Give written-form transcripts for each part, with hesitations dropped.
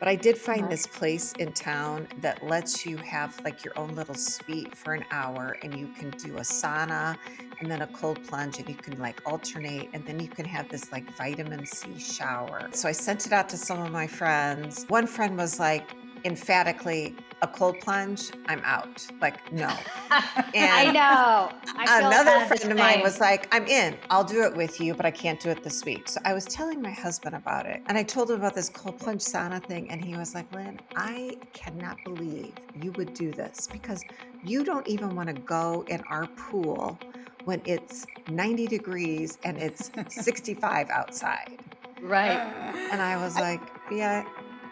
But I did find this place in town that lets you have like your own little suite for an hour, and you can do a sauna and then a cold plunge, and you can like alternate, and then you can have this like vitamin C shower. So I sent it out to some of my friends. One friend was like emphatically, a cold plunge, I'm out. Like, no. I And know. I feel another kind of the friend of mine same. was like, I'm in, I'll do it with you, but I can't do it this week. So I was telling my husband about it, and I told him about this cold plunge sauna thing. And he was like, Lynn, I cannot believe you would do this, because you don't even want to go in our pool when it's 90 degrees and it's 65 outside. Right. And I was like, yeah,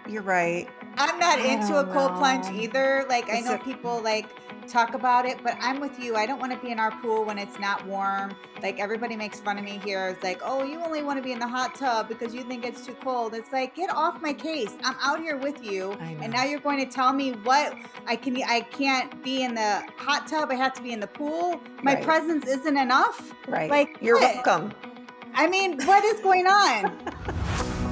you're right. I'm not I into a don't cold plunge know. either. Like, I It's know a- people like talk about it, but I'm with you. I don't want to be in our pool when it's not warm. Like, everybody makes fun of me here. It's like, oh, you only want to be in the hot tub because you think it's too cold. It's like, get off my case. I'm out here with you. I know. And now you're going to tell me what I can't be in the hot tub. I have to be in the pool. My Right. presence isn't enough. Right. Like, You're what? welcome. I mean, what is going on?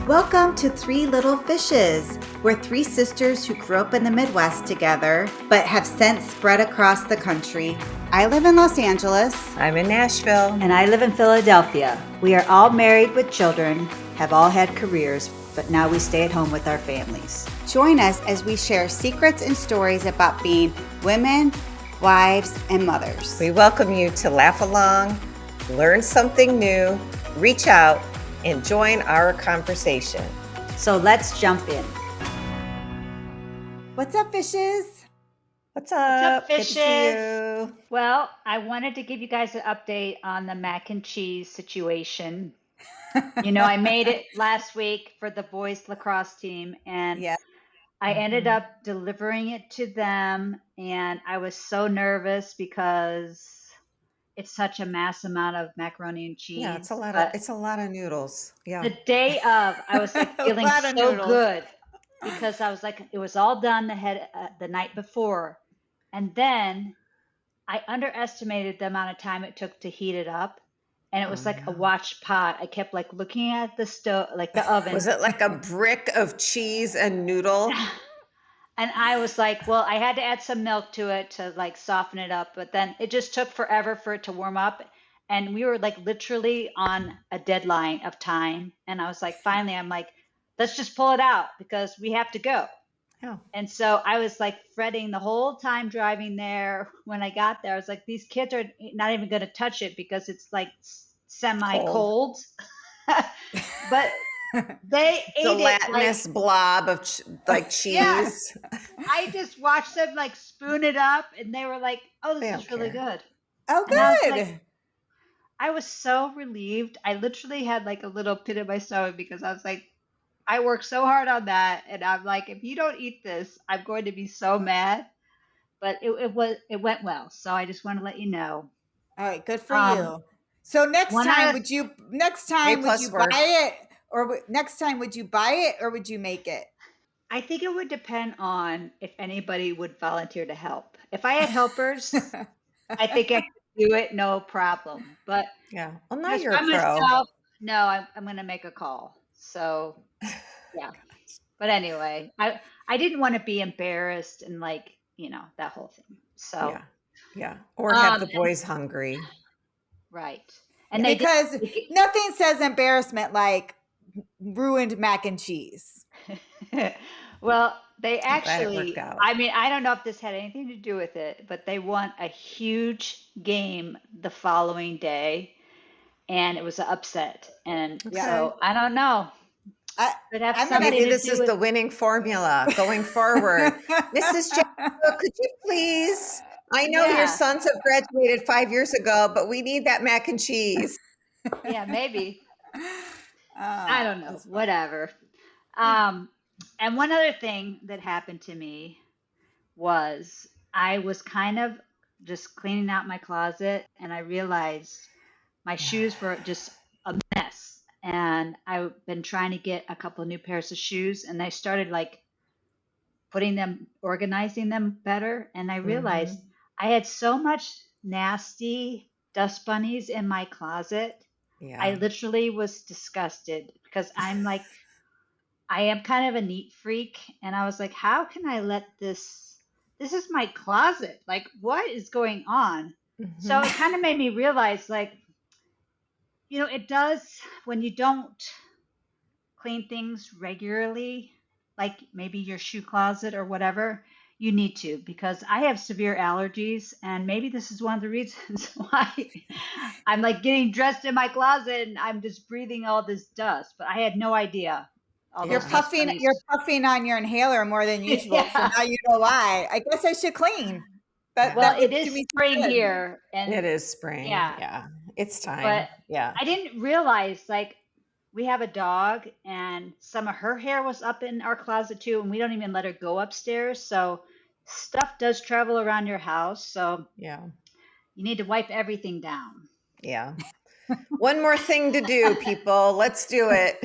Welcome to Three Little Fishes. We're three sisters who grew up in the Midwest together, but have since spread across the country. I live in Los Angeles. I'm in Nashville. And I live in Philadelphia. We are all married with children, have all had careers, but now we stay at home with our families. Join us as we share secrets and stories about being women, wives, and mothers. We welcome you to laugh along, learn something new, reach out, and join our conversation. So let's jump in. What's up, fishes? What's up? Good to fishes? see you. Well, I wanted to give you guys an update on the mac and cheese situation. You know, I made it last week for the boys lacrosse team, and Yeah. I ended up delivering it to them, and I was so nervous because it's such a mass amount of macaroni and cheese. Yeah, it's a lot of noodles. Yeah. The day of, I was like A feeling lot of so noodles. good because I was like, it was all done the night before, and then I underestimated the amount of time it took to heat it up, and it was like a watch pot. I kept like looking at the stove, like the oven. Was it like a brick of cheese and noodle? And I was like, well, I had to add some milk to it to like soften it up, but then it just took forever for it to warm up. And we were like literally on a deadline of time. And I was like, finally, I'm like, let's just pull it out because we have to go. Yeah. And so I was like fretting the whole time driving there. When I got there, I was like, these kids are not even going to touch it because it's like semi-cold. But they ate Gelatinous it like, blob of like cheese. Yeah. I just watched them like spoon it up, and they were like, "Oh, They this is don't really care. good." Oh, And I was good. like, I was so relieved. I literally had like a little pit in my stomach because I was like, I worked so hard on that, and I'm like, if you don't eat this, I'm going to be so mad. But it went well. So I just want to let you know. All right, good for you. So next one time, other- would you plus buy work. it, or next time would you buy it, or would you make it? I think it would depend on if anybody would volunteer to help. If I had helpers, I think I could do it, no problem. But Yeah. Well, now just you're a by pro. myself, no, I'm going to make a call. So, yeah. But anyway, I didn't want to be embarrassed and like, you know, that whole thing. So, Yeah. Yeah. Or have the and- boys hungry. right. And Because nothing says embarrassment like ruined mac and cheese. well, they I'm glad it actually, worked out. I mean, I don't know if this had anything to do with it, but they won a huge game the following day, and it was an upset. And so I don't know. Could have I'm something Maybe to this do is with the winning formula going forward. Mrs. Jessica, could you please? I know Yeah. your sons have graduated 5 years ago, but we need that mac and cheese. Yeah, maybe. I don't know. That's fun. Whatever. And one other thing that happened to me was I was kind of just cleaning out my closet, and I realized my shoes were just a mess. And I've been trying to get a couple of new pairs of shoes, and I started like organizing them better. And I realized I had so much nasty dust bunnies in my closet. Yeah. I literally was disgusted because I'm like, I am kind of a neat freak, and I was like, how can I let this is my closet. Like, what is going on? So it kind of made me realize, like, it does when you don't clean things regularly, like maybe your shoe closet or whatever, you need to, because I have severe allergies, and maybe this is one of the reasons why I'm like getting dressed in my closet and I'm just breathing all this dust. But I had no idea all You're those dust puffing. bunnies. You're puffing on your inhaler more than usual. So Yeah. now you know why. I guess I should clean. That Well, would it is do me some spring good. here, and It is spring. yeah, Yeah. It's time. but Yeah. I didn't realize, like, we have a dog, and some of her hair was up in our closet too, and we don't even let her go upstairs. So stuff does travel around your house. So Yeah. you need to wipe everything down. Yeah. One more thing to do, people. Let's do it.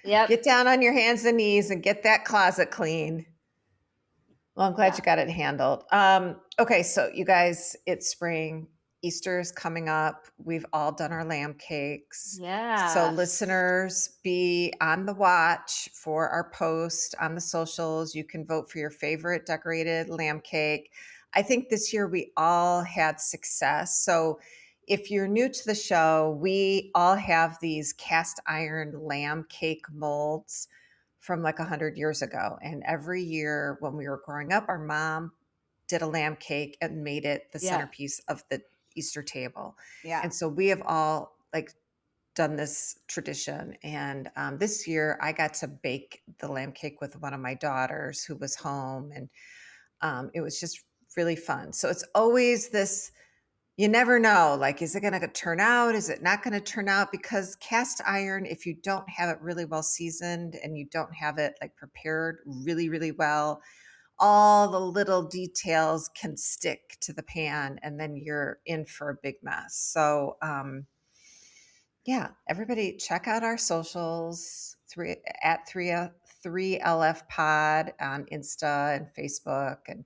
Yep. Get down on your hands and knees and get that closet clean. Well, I'm glad Yeah. you got it handled. Okay, so you guys, it's spring. Easter is coming up. We've all done our lamb cakes. So, Yes. listeners, be on the watch for our post on the socials. You can vote for your favorite decorated lamb cake. I think this year we all had success. So, if you're new to the show, we all have these cast iron lamb cake molds from like 100 years ago. And every year when we were growing up, our mom did a lamb cake and made it the Yeah. centerpiece of the Easter table. Yeah. And so we have all like done this tradition. And this year I got to bake the lamb cake with one of my daughters who was home. And it was just really fun. So it's always this, you never know, like, is it going to turn out? Is it not going to turn out? Because cast iron, if you don't have it really well seasoned and you don't have it like prepared really, really well, all the little details can stick to the pan and then you're in for a big mess. So, yeah, everybody check out our socials at 3LF pod on Insta and Facebook, and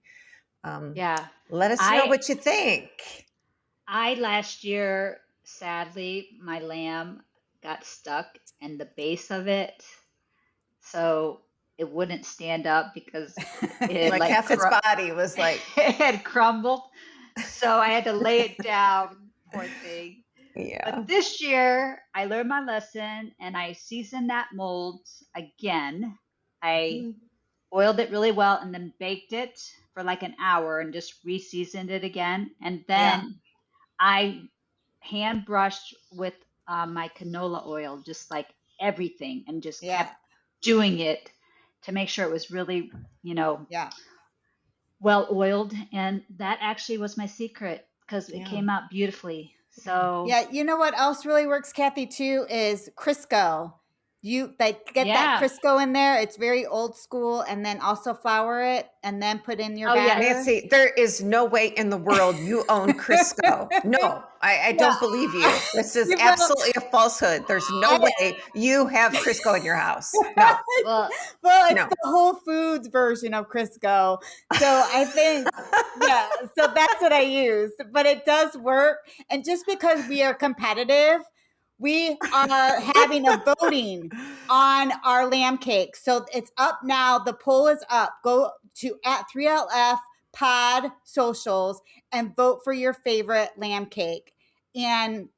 Yeah. let us know I what you think. last year, sadly, my lamb got stuck in the base of it, so it wouldn't stand up because it had Like half its body was like, it had crumbled. So I had to lay it down, poor thing. yeah. But this year, I learned my lesson and I seasoned that mold again. I oiled it really well and then baked it for like an hour and just re-seasoned it again. And then I hand brushed with my canola oil, just like everything, and just kept doing it to make sure it was really, well oiled. And that actually was my secret because it came out beautifully. So yeah, you know what else really works, Kathy, too, is Crisco. You like get that Crisco in there. It's very old school, and then also flour it and then put in your batter. Nancy, there is no way in the world you own Crisco. No, I don't believe you. This is absolutely a falsehood. There's no way you have Crisco in your house. No. Well, it's the Whole Foods version of Crisco. So I think, so that's what I use. But it does work. And just because we are competitive, we are having a voting on our lamb cake. So it's up now. The poll is up. Go to at 3LF pod socials and vote for your favorite lamb cake. And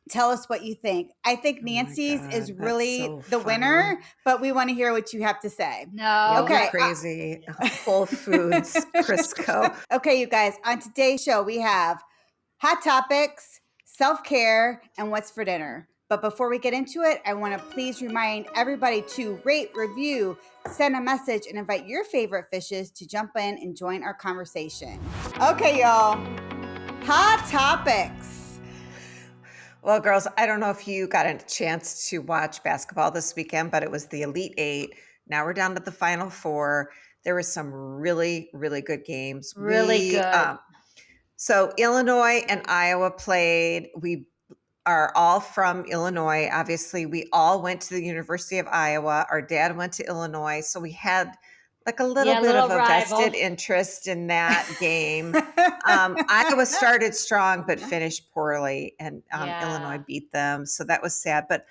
tell us what you think. I think Nancy's is really the winner, but we want to hear what you have to say. No. Okay. Crazy. Whole Foods, Crisco. Okay, you guys, on today's show, we have hot topics, self-care, and what's for dinner. But before we get into it, I want to please remind everybody to rate, review, send a message, and invite your favorite fishes to jump in and join our conversation. Okay, y'all. Hot topics. Well, girls, I don't know if you got a chance to watch basketball this weekend, but it was the Elite Eight. Now we're down to the Final Four. There were some really, really good games. Really good. So Illinois and Iowa played. We are all from Illinois. Obviously, we all went to the University of Iowa. Our dad went to Illinois. So we had like a little bit of a vested interest in that game. Iowa started strong, but finished poorly, and Illinois beat them. So that was sad. But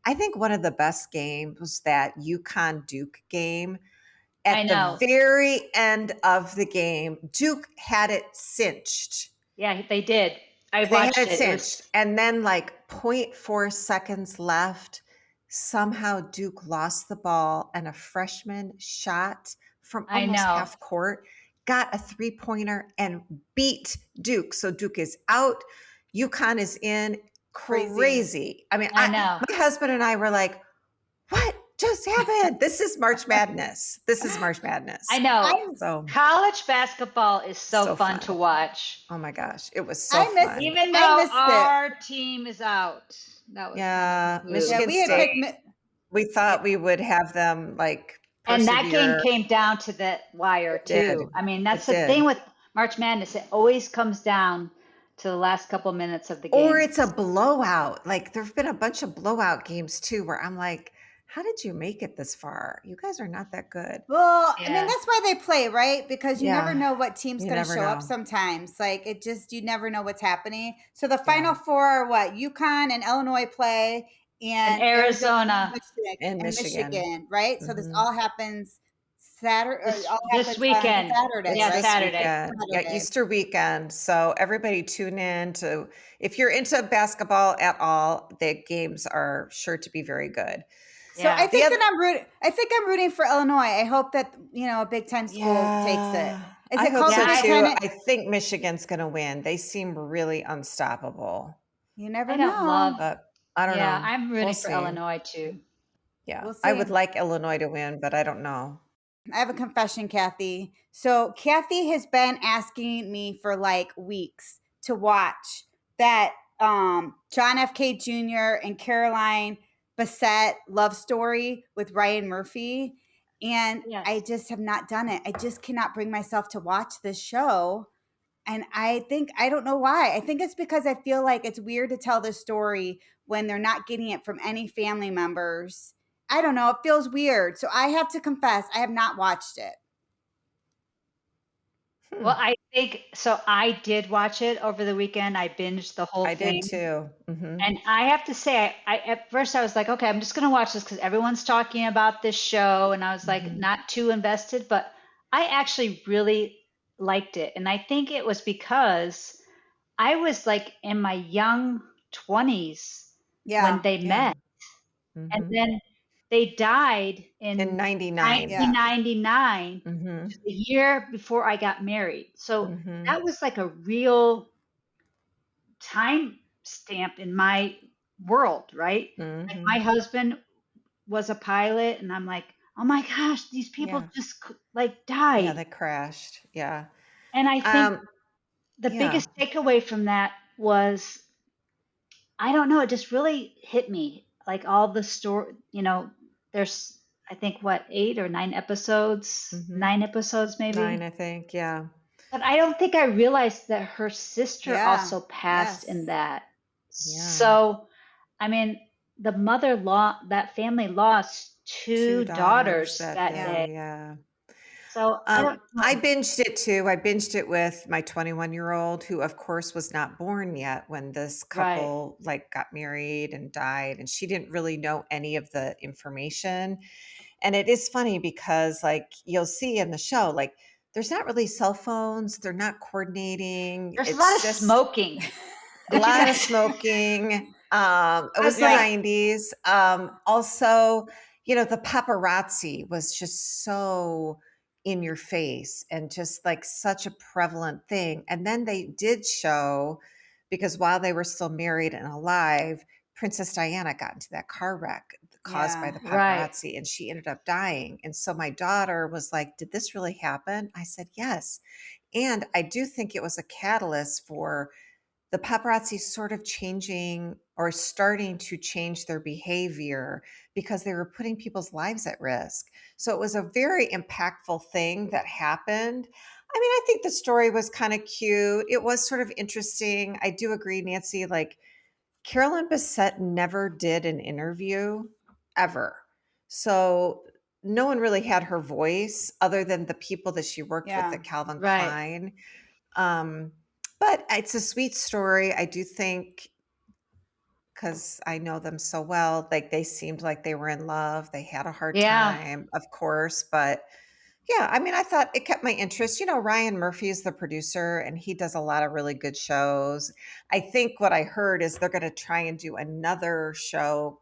I think one of the best games was that UConn Duke game. I At the know. very end of the game, Duke had it cinched. Yeah, they did. I They had watched it it. It cinched. was, And then like 0.4 seconds left. Somehow Duke lost the ball and a freshman shot from I almost know. half court, got a 3-pointer and beat Duke. So Duke is out. UConn is in. Crazy. I mean, I know. my husband and I were like, what just happened? This is March Madness. This is March Madness. I know. So College basketball is so fun fun to watch. Oh my gosh, it was so I missed fun. Even I though missed it. our team is out. That was Yeah, kind of Michigan Yeah, we had State. picked. We thought we would have them like And that game persevere. came down to the wire It did. too. I mean, that's It the did. thing with March Madness. It always comes down to the last couple minutes of the game. Or it's a blowout. Like there've been a bunch of blowout games too where I'm like, how did you make it this far? You guys are not that good. Well, I Yeah. mean, that's why they play, right? Because you never Yeah. know what team's You going to never show up know. sometimes. Like, you never know what's happening. So the Final Four are what? UConn and Illinois play, and Arizona. and Michigan. Michigan, right? So this Mhm. all happens Saturday. This weekend. Saturday, Yeah, right? Saturday. Yeah, Saturday. Easter weekend. So everybody tune in to, if you're into basketball at all, the games are sure to be very good. So Yeah. I think I'm rooting for Illinois. I hope that a Big Ten school takes it. Is I it hope called so Big too. Ten? I think Michigan's going to win. They seem really unstoppable. You never I know. don't love. But I don't know. Yeah, I'm rooting We'll for see. Illinois too. Yeah, We'll I see. would like Illinois to win, but I don't know. I have a confession, Kathy. So Kathy has been asking me for like weeks to watch that John F. K. Jr. and Caroline Bessette love story with Ryan Murphy. And Yes. I just have not done it. I just cannot bring myself to watch this show. And I don't know why. I think it's because I feel like it's weird to tell this story when they're not getting it from any family members. I don't know. It feels weird. So I have to confess, I have not watched it. Well, I think so. I did watch it over the weekend. I binged the whole I thing. did too. Mhm. And I have to say, I at first I was like, okay, I'm just going to watch this because everyone's talking about this show. And I was like, not too invested, but I actually really liked it. And I think it was because I was like in my young 20s when they met. And then they died in 99. 1999, Mhm. the year before I got married. So Mhm. that was like a real time stamp in my world, right? Like Mhm. my husband was a pilot, and I'm like, oh my gosh, these people Yeah. just like died. Yeah, they crashed. Yeah. And I think the biggest takeaway from that was, I don't know, it just really hit me. Like all the story, there's, I think, what, 8 or 9 episodes? 9 episodes, maybe. 9, I think. Yeah. But I don't think I realized that her sister also passed in that. Yeah. So, I mean, that family lost two daughters that day. Yeah. So I don't know. I binged it too. I binged it with my 21-year-old, who of course was not born yet when this couple like got married and died, and she didn't really know any of the information. And it is funny because like you'll see in the show, like there's not really cell phones, they're not coordinating. There's It's a lot of just smoking. a lot of smoking. It was the Right. 90s. Also, the paparazzi was just so in your face and just like such a prevalent thing. And then they did show, because while they were still married and alive, Princess Diana got into that car wreck caused by the Right. paparazzi, and she ended up dying. And so my daughter was like, did this really happen? I said, yes. And I do think it was a catalyst for the paparazzi sort of changing or starting to change their behavior because they were putting people's lives at risk. So it was a very impactful thing that happened. I mean, I think the story was kind of cute. It was sort of interesting. I do agree, Nancy, like Carolyn Bessette never did an interview ever. So no one really had her voice other than the people that she worked with at Calvin Klein. But it's a sweet story. I do think because I know them so well. Like they seemed like they were in love. They had a hard Yeah. time, of course, but yeah, I mean, I thought it kept my interest. Ryan Murphy is the producer and he does a lot of really good shows. I think what I heard is they're going to try and do another show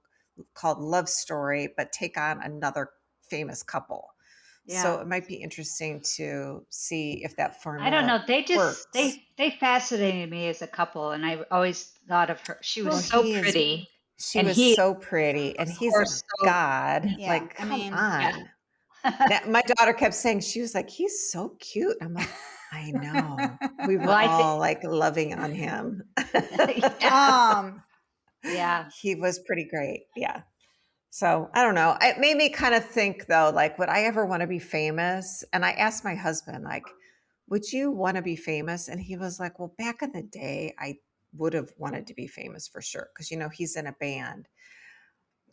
called Love Story, but take on another famous couple. So Yeah. it might be interesting to see if that I don't formula know. They just works. they fascinated me as a couple, and I always thought of her. She was Well, so pretty, she and was he, so pretty and of he's a course, so god. Yeah. Like, I come mean, yeah. on. That my daughter kept saying, she was like, he's so cute. I'm like, I know. We Well, were I think, all like loving on him. yeah, um, yeah. He was pretty great. Yeah. So I don't know. It made me kind of think though, like, would I ever want to be famous? And I asked my husband, like, would you want to be famous? And he was like, well, back in the day, I would have wanted to be famous for sure. Cause he's in a band,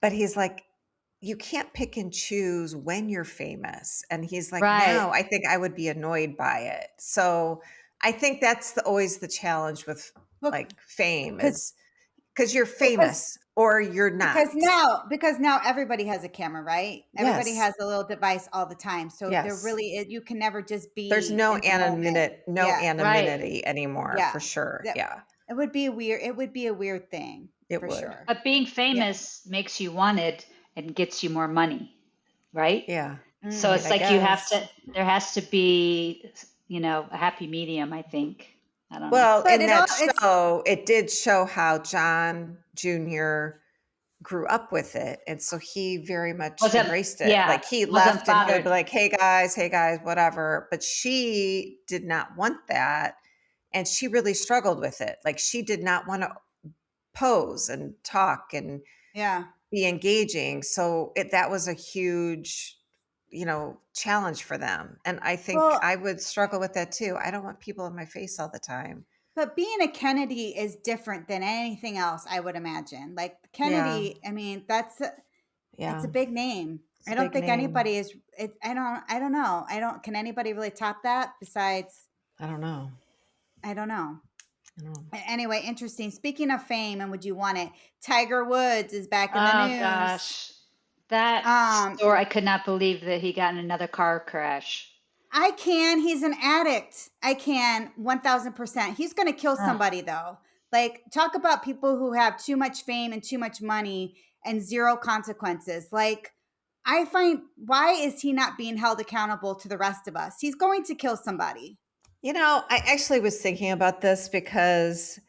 but he's like, you can't pick and choose when you're famous. And he's like, Right. now I think I would be annoyed by it. So I think that's always the challenge with look, like fame because is because you're because famous or you're not. because now everybody has a camera, right? Everybody Yes. has a little device all the time. So there Yes. really is, you can never just There's be no in the moment. Yeah. Right. anonymity anymore Yeah. for sure. That Yeah, it would be a weird thing it for would. sure. But being Yeah. famous makes you wanted and gets you more money, right? Yeah. I So Mm. mean, it's I like you have guess. to, there has to be, a happy medium, I think. I don't know. Well, But in it all that it's show, it did show how John Jr. grew up with it. And so he very much Wasn't, embraced it. yeah, Like he wasn't left and he would be bothered. like, hey guys, whatever. But she did not want that. And she really struggled with it. Like she did not want to pose and talk and yeah. be engaging. So that was a huge, challenge for them. And I think Well, I would struggle with that too. I don't want people in my face all the time. but being a Kennedy is different than anything else, I would imagine. Like Yeah. Kennedy, I mean, it's Yeah. a big name. It's I a don't big think name. anybody is it, I don't know. Can anybody really top that besides I don't know. I don't know. I don't know. Anyway, interesting. Speaking of fame and would you want it? Tiger Woods is back in the Oh news. gosh. That Um, story, I could not believe that he got in another car crash. I can. He's an addict. I can 1000%. He's going to kill Ugh. somebody though. Like talk about people who have too much fame and too much money and zero consequences. Like I find why is he not being held accountable to the rest of us? He's going to kill somebody. I actually was thinking about this because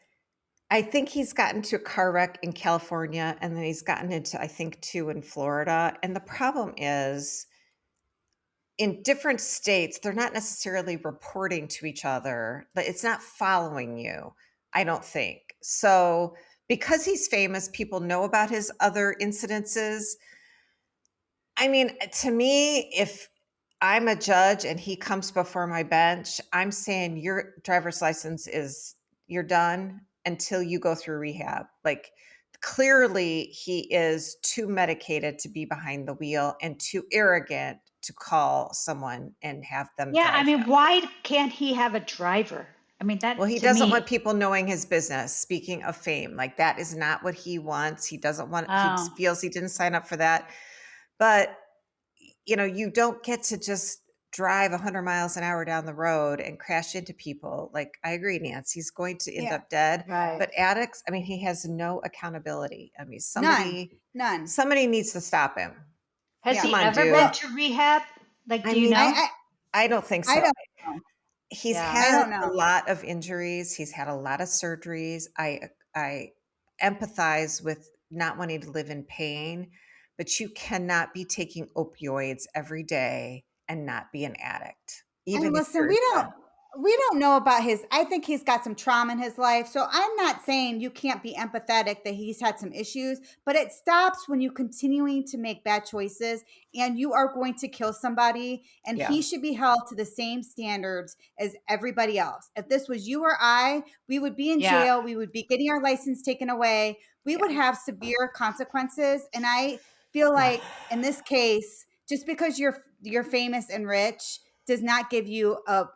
I think he's gotten to a car wreck in California and then he's gotten into, I think, two in Florida. And the problem is in different states, they're not necessarily reporting to each other, but it's not following you, I don't think. So because he's famous, people know about his other incidences. I mean, to me, if I'm a judge and he comes before my bench, I'm saying your driver's license you're done until you go through rehab. Like clearly he is too medicated to be behind the wheel and too arrogant to call someone and have them Yeah, I drive mean, him. why can't he have a driver? I mean, Well, that he to doesn't want me, people knowing his business. Speaking of fame, like that is not what he wants. He doesn't want, he oh, feels he didn't sign up for that. But you don't get to just drive 100 miles an hour down the road and crash into people. Like I agree, Nancy, he's going to end Yeah. up dead. right. But addicts, I mean, he has no accountability. I mean, None. somebody needs to stop him. Has Yeah. Come he on, ever dude. been to rehab? Like, I do you mean, know? I don't think I so. don't know. He's Yeah. I had don't a know. lot of injuries. He's had a lot of surgeries. I empathize with not wanting to live in pain, but you cannot be taking opioids every day and not be an addict, And even if listen, you're a judge. we don't know about I think he's got some trauma in his life. So I'm not saying you can't be empathetic that he's had some issues, but it stops when you continuing to make bad choices and you are going to kill somebody and Yeah. he should be held to the same standards as everybody else. If this was you or I, we would be in Yeah. jail, we would be getting our license taken away. We Yeah. would have severe consequences and I feel Yeah. like in this case, just because you're famous and rich does not give you a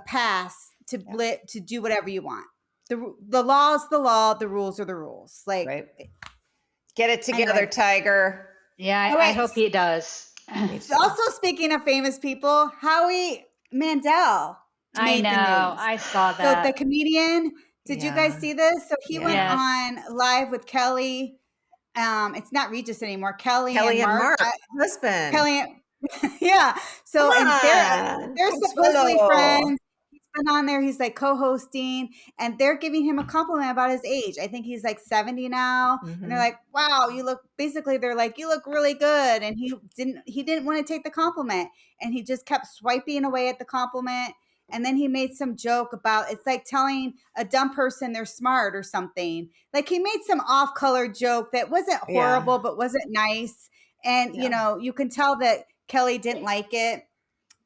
pass to Yeah. to do whatever you want. the law's the law, the rules are the rules. Like, Right. Get it together, anyway. Tiger. Yeah, Oh, I wait. hope he does. Me too. Also, speaking of famous people, Howie Mandel I made the know. news. I saw So the that. comedian, did you guys Yeah. see this? So he went Yes. on live with Kelly. It's not Regis anymore. Kelly and Kelly and Mark. Mark, husband. Kelly, yeah. So Come and on, they're supposedly Consuelo. friends. He's been on there. He's like co-hosting, and they're giving him a compliment about his age. I think he's like 70 now, and they're Mhm. like, "Wow, you look." Basically, they're like, "You look really good," and he didn't want to take the compliment, and he just kept swiping away at the compliment. And then he made some joke about it's like telling a dumb person they're smart or something. Like he made some off-color joke that wasn't horrible, but wasn't nice. And Yeah. you can tell that Kelly didn't like it.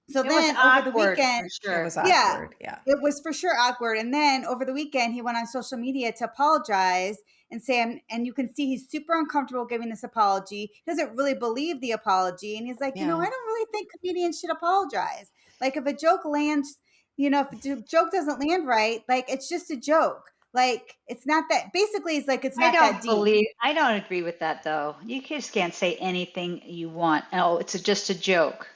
So It was then over the awkward weekend, for It sure. was yeah, awkward. Yeah. it was for sure awkward. And then over the weekend, he went on social media to apologize and say, and you can see he's super uncomfortable giving this apology. He doesn't really believe the apology. And he's like, I Yeah. don't really think comedians should apologize. Like if a joke lands, if a joke doesn't land right, like it's just a joke. Like it's not that. Basically, it's like it's not that deep. I don't agree with that though. You just can't say anything you want. Oh, it's just a joke.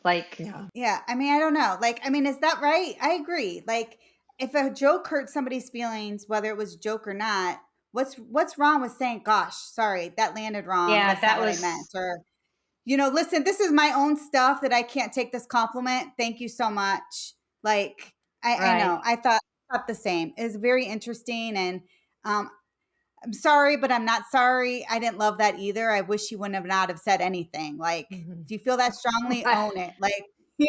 Like, Yeah. Yeah, I mean, I don't know. Like, I mean, is that right? I agree. Like, if a joke hurt somebody's feelings, whether it was a joke or not, what's wrong with saying, "Gosh, sorry, that landed wrong. yeah, That's that not what I was meant," or listen, this is my own stuff that I can't take this compliment. Thank you so much. Like, I know. right. I thought the same. It was very interesting, and um, I'm sorry, but I'm not sorry. I didn't love that either. I wish he wouldn't have not have said anything. Like, Mhm. if you feel that strongly, Right. own it. Like,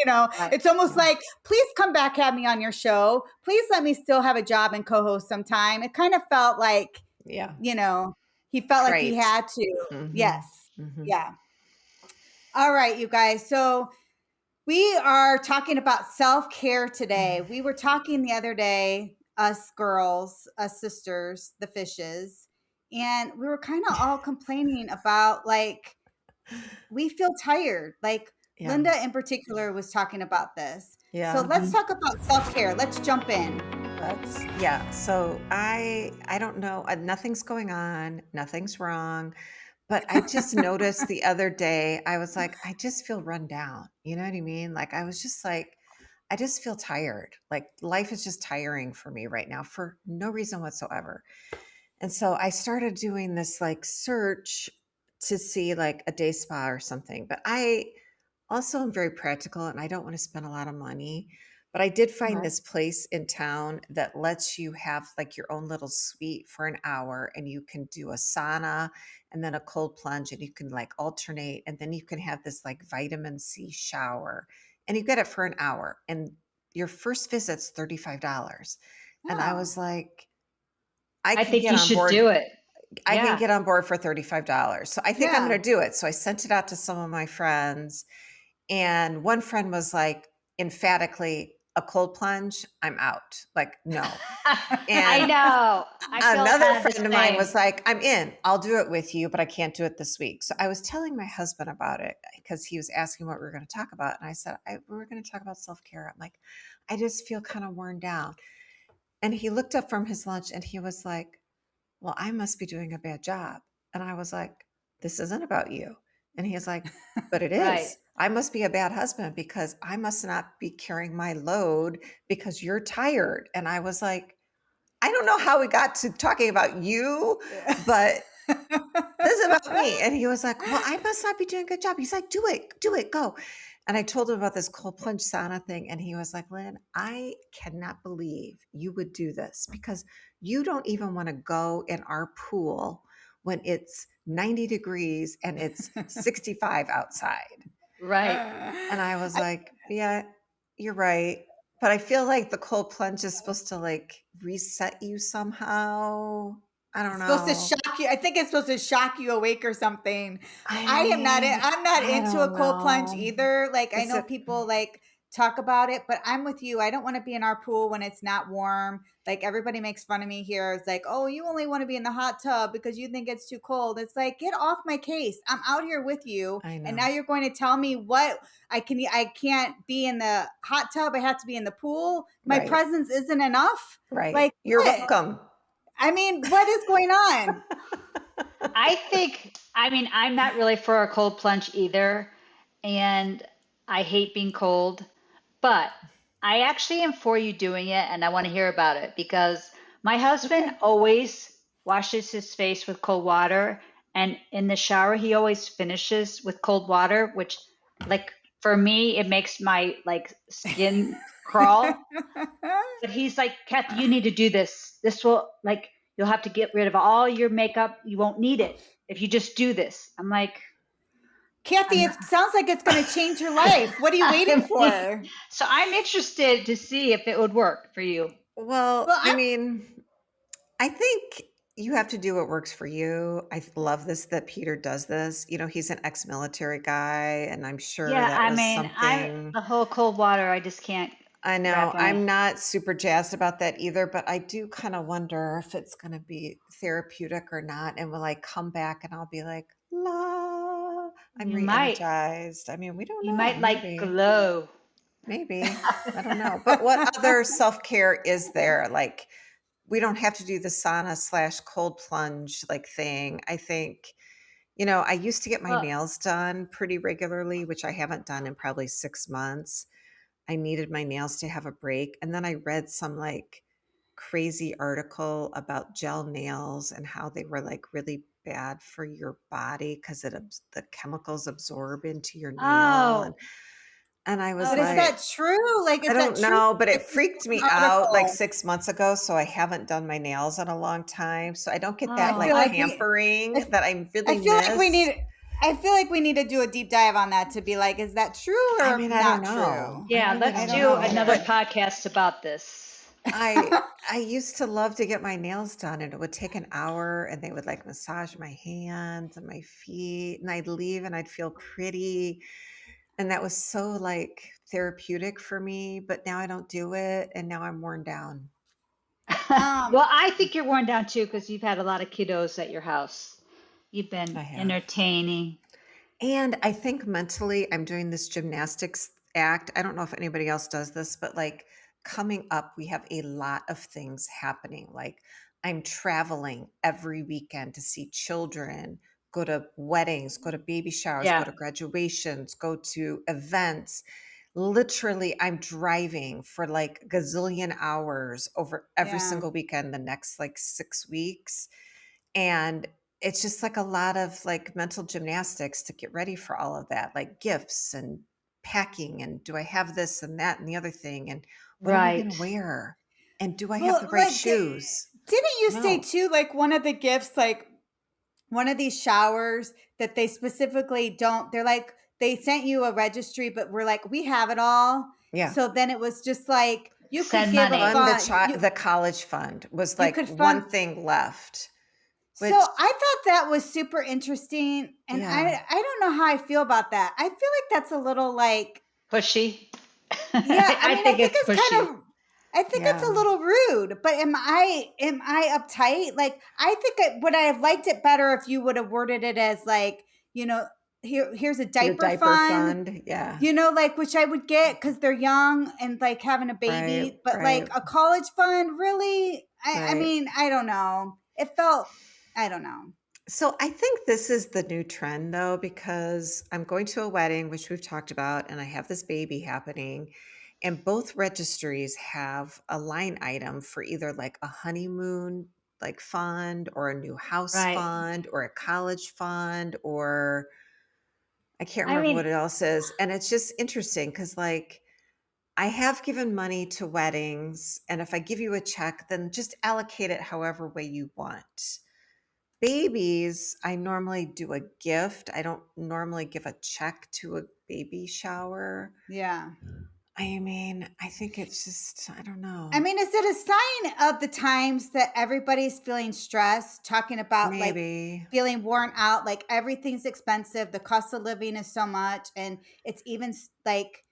Right. it's almost Yeah. like, please come back, have me on your show. Please let me still have a job and co-host sometime. It kind of felt like, Yeah. he felt like he Trite. had to. Mhm. Yes. Mhm. Yeah. All right, you guys. So we are talking about self-care today. We were talking the other day, us girls, us sisters, the fishes, and we were kind of all complaining about like we feel tired. Like Yeah. Linda in particular was talking about this. Yeah. So let's talk about self-care. Let's jump in. Yeah. So I don't know. Nothing's going on. Nothing's wrong. But I just noticed the other day, I was like, I just feel run down. You know what I mean? Like I was just like, I just feel tired. Like life is just tiring for me right now for no reason whatsoever. And so I started doing this like search to see like a day spa or something. But I also am very practical and I don't want to spend a lot of money. But I did find this place in town that lets you have like your own little suite for an hour and you can do a sauna and then a cold plunge and you can like alternate and then you can have this like vitamin C shower and you get it for an hour and your first visit's $35. And I Oh. was like, I I can think get you on should board. do it. I can Yeah. get on board for $35. So I think I'm Yeah. going to do it. So I sent it out to some of my friends and one friend was like emphatically, a cold plunge, I'm out. Like, no. I And know. I feel another kind of the friend of mine same. was like, I'm in. I'll do it with you, but I can't do it this week. So I was telling my husband about it because he was asking what we were going to talk about. And I said, we were going to talk about self-care. I'm like, I just feel kind of worn down. And he looked up from his lunch and he was like, well, I must be doing a bad job. And I was like, this isn't about you. And he's like, but it Right. is. I must be a bad husband because I must not be carrying my load because you're tired. And I was like, I don't know how we got to talking about you, but this is about me. And he was like, well, I must not be doing a good job. He's like, do it, go. And I told him about this cold plunge sauna thing. And he was like, Lynn, I cannot believe you would do this because you don't even want to go in our pool when it's 90 degrees and it's 65 outside. Right. And I was like, yeah, you're right. But I feel like the cold plunge is supposed to like reset you somehow. I don't know. Supposed to shock you. I think it's supposed to shock you awake or something. I'm not I into a don't cold plunge know. either. Like I Is know it? people like talk about it, but I'm with you. I don't want to be in our pool when it's not warm. Like everybody makes fun of me here. It's like, oh, you only want to be in the hot tub because you think it's too cold. It's like, get off my case. I'm out here with you. I And know. now you're going to tell me what I can't be in the hot tub. I have to be in the pool. My Right. presence isn't enough. Right. Like, You're what? welcome. I mean, what is going on? I'm not really for a cold plunge either. And I hate being cold, but I actually am for you doing it and I want to hear about it because my husband Okay. always washes his face with cold water and in the shower he always finishes with cold water, which like for me it makes my like skin crawl. But he's like, Kathy, you need to do this. This will like you'll have to get rid of all your makeup. You won't need it if you just do this. I'm like, Kathy, it sounds like it's going to change your life. What are you waiting for? So I'm interested to see if it would work for you. Well, Well, I mean, I think you have to do what works for you. I love this that Peter does this. He's an ex-military guy, and I'm sure Yeah, that I was mean, I'm something. the whole cold water. I just can't I know. wrap my. I'm not super jazzed about that either, but I do kind of wonder if it's going to be therapeutic or not. And will I come back and I'll be like, la, I'm You might, re-energized. I mean, we don't you know. might like Maybe. glow. Maybe. I don't know. But what other self-care is there? Like, we don't have to do the sauna / cold plunge like thing. I think, I used to get my Well, nails done pretty regularly, which I haven't done in probably 6 months. I needed my nails to have a break. And then I read some like crazy article about gel nails and how they were like really bad for your body because the chemicals absorb into your nail. And oh, and I was but is okay. like, that true? Like, I is that don't true? know, but it Like, freaked me an out like article. 6 months ago. So I haven't done my nails in a long time. So I don't get that I Oh, feel like like pampering that I I really feel like we miss. need. I feel like we need to do a deep dive on that to be like, is that true I or mean, I don't not know. true? I yeah. really I Let's don't don't do know know. another either. But podcast about this. I I used to love to get my nails done and it would take an hour and they would like massage my hands and my feet and I'd leave and I'd feel pretty and that was so like therapeutic for me, but now I don't do it and now I'm worn down. Um, Well, I think you're worn down too because you've had a lot of kiddos at your house. You've been I have. entertaining. And I think mentally I'm doing this gymnastics act. I don't know if anybody else does this, but like coming up, we have a lot of things happening. Like I'm traveling every weekend to see children, go to weddings, go to baby showers, go Yeah, to graduations, go to events. Literally, I'm driving for like gazillion hours over every yeah. single weekend the next like 6 weeks. And it's just like a lot of like mental gymnastics to get ready for all of that, like gifts and packing. And do I have this and that and the other thing? And what am I going to right. wear? And do I have Well, the right like, shoes? didn't you say No. too, like one of the gifts, like one of these showers that they specifically don't, they're like, they sent you a registry, but we're like, we have it all. Yeah. So then it was just like, you could Send give a money. Fund fund, the college fund was you like could fund. one thing left, So which, I thought that was super interesting. And yeah, I don't know how I feel about that. I feel like that's a little like, Pushy. yeah, I I mean, I think think it's it's kind pushy. of, I think it's yeah. a little rude, but am I uptight? Like, I think would I have liked it better if you would have worded it as like, you know, here's a The diaper diaper fund, fund. Yeah. like, which I would get because they're young and like having a Right. baby, but like Right. a college fund, really? I Right. mean, I don't know. It felt, I don't know. So I think this is the new trend though, because I'm going to a wedding, which we've talked about, and I have this baby happening. And both registries have a line item for either like a honeymoon like fund or a new house Right. fund or a college fund or I can't I remember mean, what it else is. And it's just interesting because like I have given money to weddings, and if I give you a check, then just allocate it however way you want. Babies, I normally do a gift. I don't normally give a check to a baby shower. Yeah. I mean, I think it's just, I don't I know. mean, is it a sign of the times that everybody's feeling stressed, talking about like Maybe. feeling worn out, like everything's expensive, the cost of living is so much, and it's even like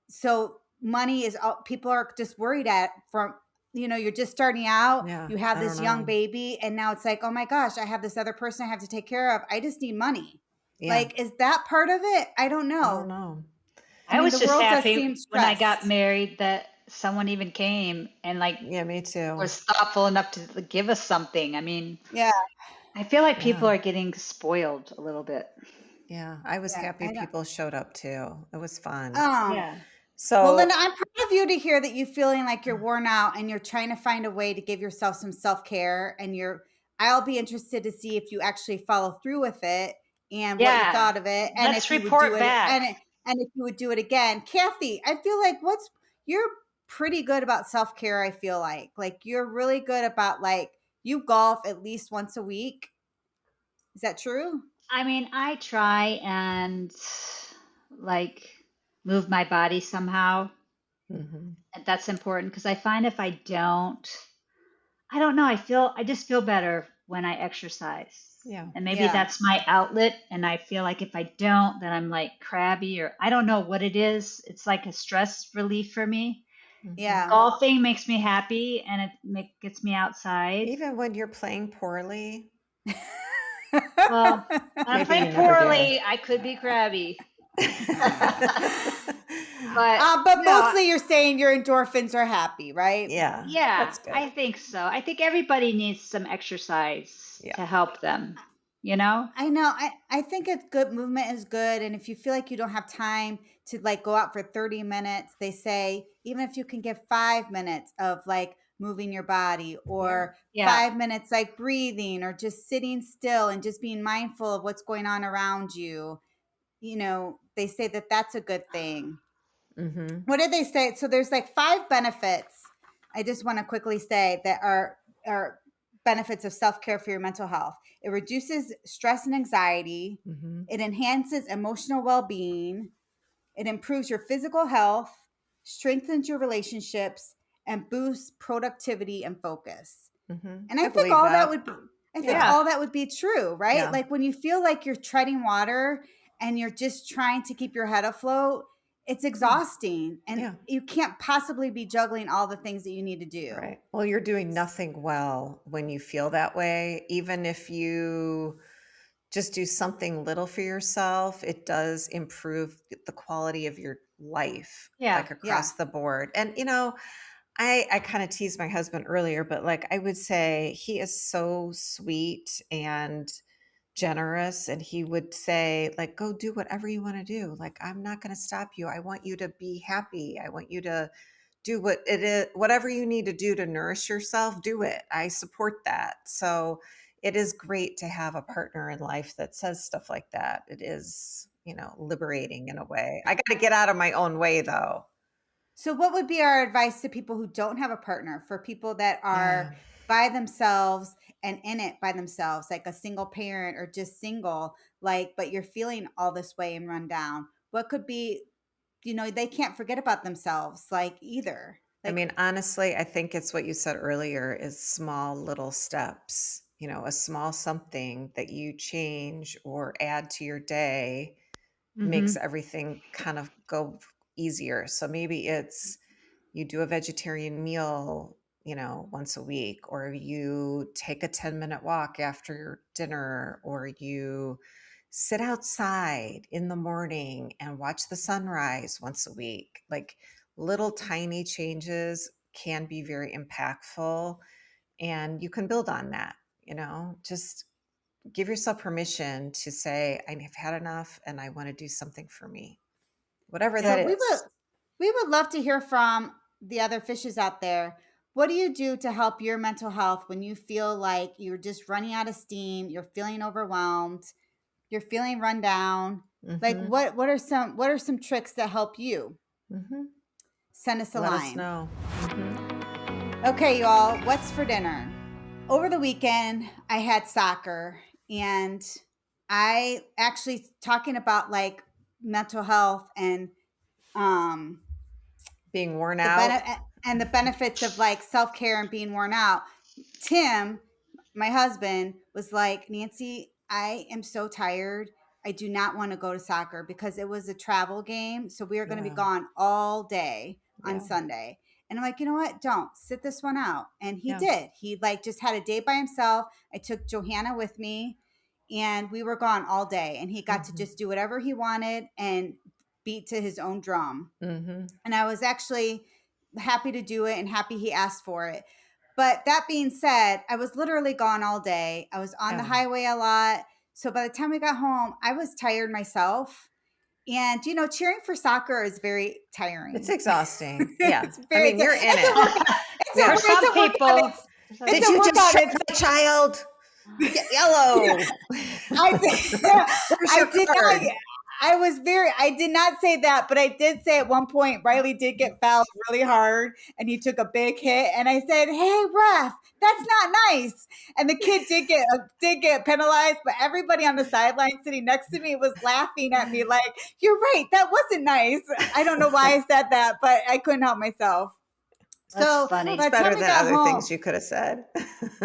so money is all, people are just worried at from, you're just starting out, Yeah, you have I this don't young know. baby, and now it's like, oh my gosh, I have this other person I have to take care of. I just need money. Yeah, Like, is that part of it? I don't I don't know. know. I I mean, was the just world does seem happy when I got stressed. married that someone even came and like Yeah, me too. was thoughtful enough to give us something. I mean, Yeah. I feel like people Yeah, are getting spoiled a little bit. yeah. I was Yeah. happy I don't. people showed up too. It was fun. Yeah. Well, So, Linda, I'm proud of you to hear that you feeling like you're worn out and you're trying to find a way to give yourself some self-care, and I'll be interested to see if you actually follow through with it and what you Yeah. thought of it, and Let's if you would do report it, back. and if you would do it again. Kathy, I feel like you're pretty good about self-care. I feel like you're really good about, like, you golf at least once a week. Is that true? I mean, I try and like move my body somehow. mhm. And that's important because I find if I don't know, I just feel better when I exercise. Yeah. And maybe Yeah. that's my outlet. And I feel like if I don't, then I'm like crabby or I don't know what it is. It's like a stress relief for me. Mhm. Yeah. Golfing makes me happy and gets me outside. Even when you're playing poorly, Well, when I'm maybe you playing never do. poorly, I could be crabby. But But no, mostly you're saying your endorphins are happy, right? Yeah, yeah, that's good. I think so. I think everybody needs some exercise Yeah. to help them, you know? I know. I think it's good. Movement is good. And if you feel like you don't have time to, like, go out for 30 minutes, they say, even if you can get 5 minutes of, like, moving your body, Yeah. or Yeah. 5 minutes, like, breathing, or just sitting still and just being mindful of what's going on around you, they say that that's a good thing. Mhm. What did they say? So there's like 5 benefits. I just want to quickly say that are benefits of self-care for your mental health. It reduces stress and anxiety. Mhm. It enhances emotional well-being. It improves your physical health, strengthens your relationships, and boosts productivity and focus. Mhm. And I I think believe all that that. would I think Yeah. Yeah. all that would be true, right? Yeah. Like, when you feel like you're treading water and you're just trying to keep your head afloat, it's Yeah. exhausting, and Yeah. you can't possibly be juggling all the things that you need to do. Right. Well, you're doing nothing well when you feel that way. Even if you just do something little for yourself, it does improve the quality of your life, Yeah. like Yeah. across the board. And, I kind of teased my husband earlier, but like I would say he is so sweet and generous, and he would say, like, go do whatever you want to do. Like, I'm not going to stop you. I want you to be happy. I want you to do what it is, whatever you need to do to nourish yourself, do it. I support that. So it is great to have a partner in life that says stuff like that. It is, liberating in a way. I got to get out of my own way though. So what would be our advice to people who don't have a partner, for people that Yeah. are by themselves and in it by themselves, like a single parent or just single, like, but you're feeling all this way and run down? What could be, they can't forget about themselves, like, either. I Like, mean, honestly, I think it's what you said earlier is small little steps, a small something that you change or add to your day makes Mm-hmm. everything kind of go easier. So maybe it's you do a vegetarian meal, once a week, or you take a 10-minute walk after your dinner, or you sit outside in the morning and watch the sunrise once a week. Like, little tiny changes can be very impactful, and you can build on that, just give yourself permission to say, I've had enough and I want to do something for me, whatever so that Yeah. is. we would love to hear from the other fishes out there. What do you do to help your mental health when you feel like you're just running out of steam, you're feeling overwhelmed, you're feeling run down? Like, Mm-hmm. what are some tricks that help you? Mm-hmm. Send us a Let us line. know. Mm-hmm. Okay, y'all, what's for dinner? Over the weekend, I had soccer, and I actually, talking about, like, mental health and um Being worn the out. the benefits of, like, self-care and being worn out. Tim, my husband, was like, Nancy, I am so tired. I do not want to go to soccer because it was a travel game. So we are going to be Yeah. gone all day on Yeah. Sunday. And I'm like, you know what? Don't sit this one out. And he Yeah. did. He like just had a day by himself. I took Johanna with me and we were gone all day. And he got to just do whatever he wanted and beat to his own drum. Mm-hmm. And I was actually happy to do it and happy he asked for it. But that being said, I was literally gone all day. I was on the highway a lot. So by the time we got home, I was tired myself. And, you know, cheering for soccer is very tiring. It's exhausting. Yeah. It's very, I mean, you're in it. For some people, Did you just trip my child? Yellow. I did not say that, but I did say at one point, Riley did get fouled really hard and he took a big hit. And I said, hey, ref, that's not nice. And the kid did get penalized, but everybody on the sideline sitting next to me was laughing at me like, you're right, that wasn't nice. I don't know why I said that, but I couldn't help myself. That's funny. It's better than other things you could have said.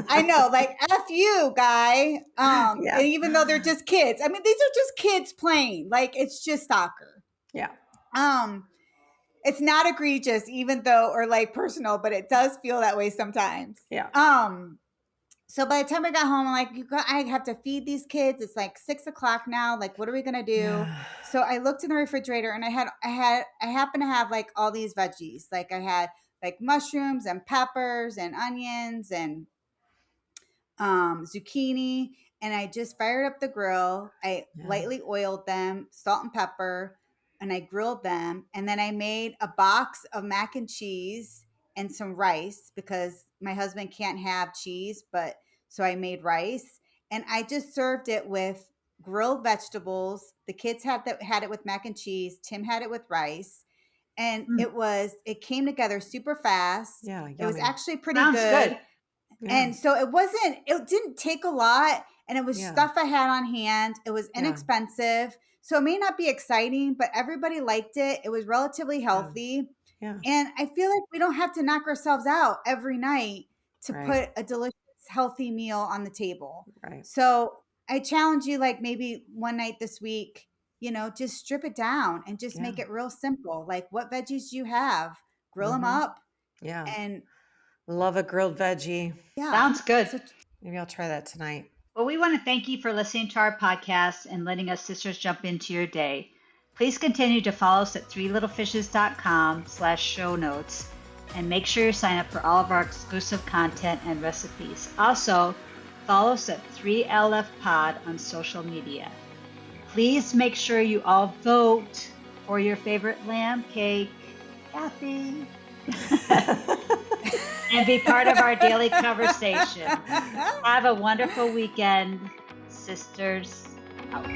I know, like F you, guy. And even though they're just kids, I mean, these are just kids playing. Like it's just soccer. Yeah. It's not egregious, even though, or like personal, but it does feel that way sometimes. Yeah. So by the time I got home, I'm like, I have to feed these kids. It's like 6:00 now. Like, what are we gonna do? Yeah. So I looked in the refrigerator, and I happened to have like all these veggies. Like I had like mushrooms and peppers and onions and zucchini. And I just fired up the grill. I lightly oiled them, salt and pepper, and I grilled them. And then I made a box of mac and cheese and some rice because my husband can't have cheese, so I made rice. And I just served it with grilled vegetables. The kids had it with mac and cheese. Tim had it with rice. And it came together super fast. Yeah. It was actually pretty Sounds good. Yeah. And so it didn't take a lot. And it was stuff I had on hand. It was inexpensive. So it may not be exciting, but everybody liked it. It was relatively healthy. Yeah. And I feel like we don't have to knock ourselves out every night to put a delicious, healthy meal on the table. Right. So I challenge you, like maybe one night this week, you know, just strip it down and just make it real simple. Like what veggies do you have? Grill them up. Yeah. And love a grilled veggie. Yeah. Sounds good. So, maybe I'll try that tonight. Well, we want to thank you for listening to our podcast and letting us sisters jump into your day. Please continue to follow us at threelittlefishes.com/show notes and make sure you sign up for all of our exclusive content and recipes. Also, follow us at 3LF Pod on social media. Please make sure you all vote for your favorite lamb cake, Kathy, and be part of our daily conversation. Have a wonderful weekend, sisters out.